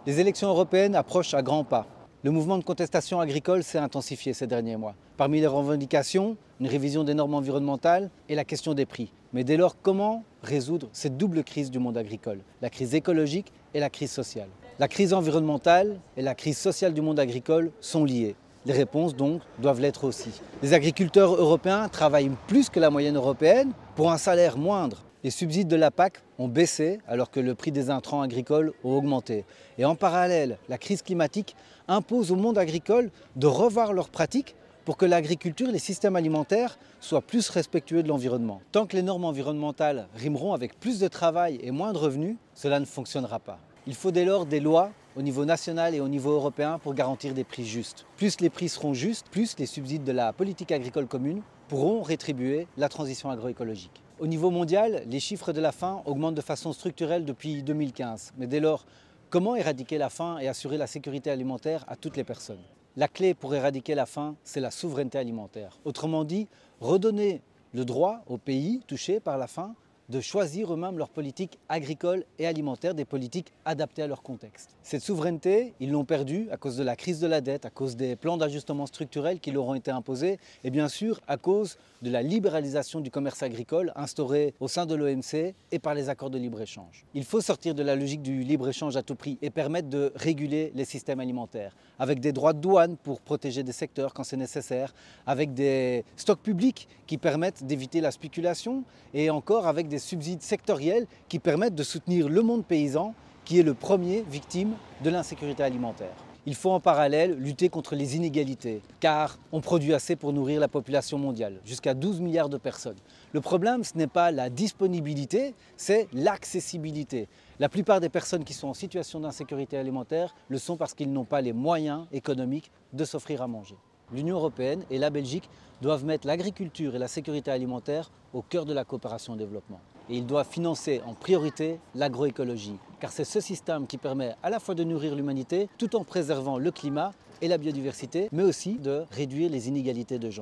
Les élections européennes approchent à grands pas. Le mouvement de contestation agricole s'est intensifié ces derniers mois. Parmi les revendications, une révision des normes environnementales et la question des prix. Mais dès lors, comment résoudre cette double crise du monde agricole, la crise écologique et la crise sociale? La crise environnementale et la crise sociale du monde agricole sont liées. Les réponses, donc, doivent l'être aussi. Les agriculteurs européens travaillent plus que la moyenne européenne pour un salaire moindre. Les subsides de la PAC ont baissé alors que le prix des intrants agricoles a augmenté. Et en parallèle, la crise climatique impose au monde agricole de revoir leurs pratiques pour que l'agriculture et les systèmes alimentaires soient plus respectueux de l'environnement. Tant que les normes environnementales rimeront avec plus de travail et moins de revenus, cela ne fonctionnera pas. Il faut dès lors des lois au niveau national et au niveau européen pour garantir des prix justes. Plus les prix seront justes, plus les subsides de la politique agricole commune pourront rétribuer la transition agroécologique. Au niveau mondial, les chiffres de la faim augmentent de façon structurelle depuis 2015. Mais dès lors, comment éradiquer la faim et assurer la sécurité alimentaire à toutes les personnes? La clé pour éradiquer la faim, c'est la souveraineté alimentaire. Autrement dit, redonner le droit aux pays touchés par la faim de choisir eux-mêmes leurs politiques agricoles et alimentaires, des politiques adaptées à leur contexte. Cette souveraineté, ils l'ont perdue à cause de la crise de la dette, à cause des plans d'ajustement structurel qui leur ont été imposés et bien sûr à cause de la libéralisation du commerce agricole instaurée au sein de l'OMC et par les accords de libre-échange. Il faut sortir de la logique du libre-échange à tout prix et permettre de réguler les systèmes alimentaires avec des droits de douane pour protéger des secteurs quand c'est nécessaire, avec des stocks publics qui permettent d'éviter la spéculation et encore avec des subsides sectoriels qui permettent de soutenir le monde paysan qui est le premier victime de l'insécurité alimentaire. Il faut en parallèle lutter contre les inégalités, car on produit assez pour nourrir la population mondiale, jusqu'à 12 milliards de personnes. Le problème, ce n'est pas la disponibilité, c'est l'accessibilité. La plupart des personnes qui sont en situation d'insécurité alimentaire le sont parce qu'ils n'ont pas les moyens économiques de s'offrir à manger. L'Union européenne et la Belgique doivent mettre l'agriculture et la sécurité alimentaire au cœur de la coopération au développement. Et ils doivent financer en priorité l'agroécologie, car c'est ce système qui permet à la fois de nourrir l'humanité tout en préservant le climat et la biodiversité, mais aussi de réduire les inégalités de genre.